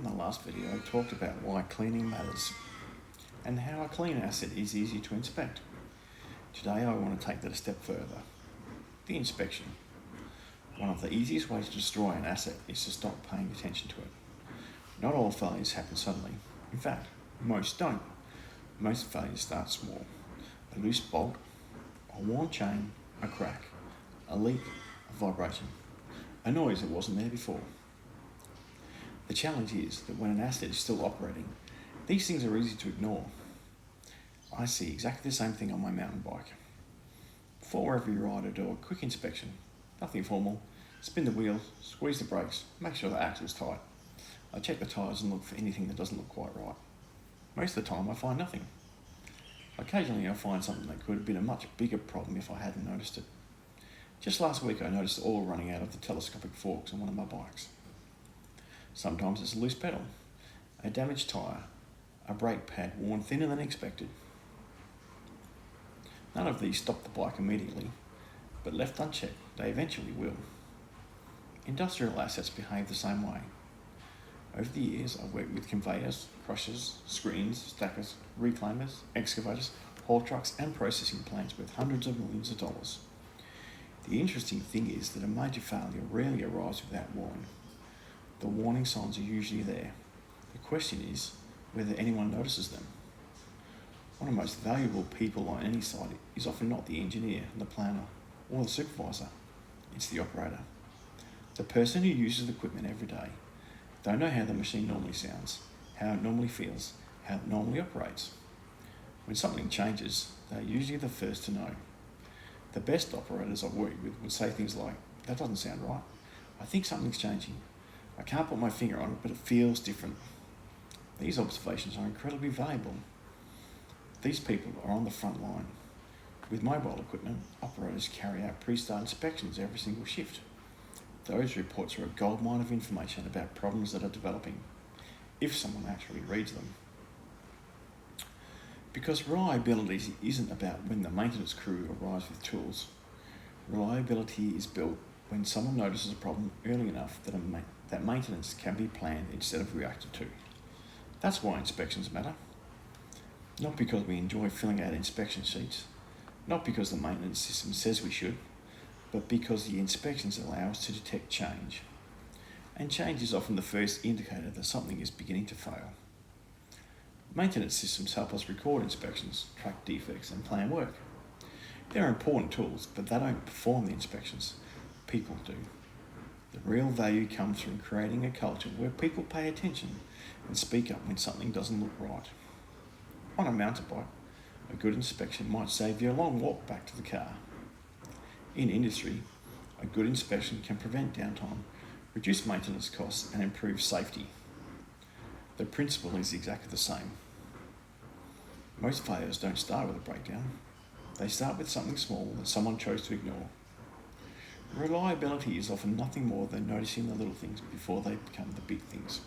In the last video, I talked about why cleaning matters and how a clean asset is easy to inspect. Today I want to take that a step further. The inspection. One of the easiest ways to destroy an asset is to stop paying attention to it. Not all failures happen suddenly. In fact, most don't. Most failures start small. A loose bolt, a worn chain, a crack, a leak, a vibration, a noise that wasn't there before. The challenge is that when an asset is still operating, these things are easy to ignore. I see exactly the same thing on my mountain bike. Before every ride I do a quick inspection. Nothing formal. Spin the wheels, squeeze the brakes, make sure the axle's tight. I check the tyres and look for anything that doesn't look quite right. Most of the time I find nothing. Occasionally I find something that could have been a much bigger problem if I hadn't noticed it. Just last week I noticed oil running out of the telescopic forks on one of my bikes. Sometimes it's a loose pedal, a damaged tyre, a brake pad worn thinner than expected. None of these stop the bike immediately, but left unchecked, they eventually will. Industrial assets behave the same way. Over the years, I've worked with conveyors, crushers, screens, stackers, reclaimers, excavators, haul trucks and processing plants worth hundreds of millions of dollars. The interesting thing is that a major failure rarely arrives without warning. The warning signs are usually there. The question is whether anyone notices them. One of the most valuable people on any site is often not the engineer, the planner, or the supervisor. It's the operator. The person who uses the equipment every day. They know how the machine normally sounds, how it normally feels, how it normally operates. When something changes, they're usually the first to know. The best operators I've worked with would say things like, "That doesn't sound right. I think something's changing. I can't put my finger on it, but it feels different." These observations are incredibly valuable. These people are on the front line. With mobile equipment, operators carry out pre-start inspections every single shift. Those reports are a goldmine of information about problems that are developing, if someone actually reads them. Because reliability isn't about when the maintenance crew arrives with tools. Reliability is built when someone notices a problem early enough that maintenance can be planned instead of reacted to. That's why inspections matter. Not because we enjoy filling out inspection sheets, not because the maintenance system says we should, but because the inspections allow us to detect change. And change is often the first indicator that something is beginning to fail. Maintenance systems help us record inspections, track defects, and plan work. They're important tools, but they don't perform the inspections. People do. The real value comes from creating a culture where people pay attention and speak up when something doesn't look right. On a mountain bike, a good inspection might save you a long walk back to the car. In industry, a good inspection can prevent downtime, reduce maintenance costs, and improve safety. The principle is exactly the same. Most failures don't start with a breakdown. They start with something small that someone chose to ignore. Reliability is often nothing more than noticing the little things before they become the big things.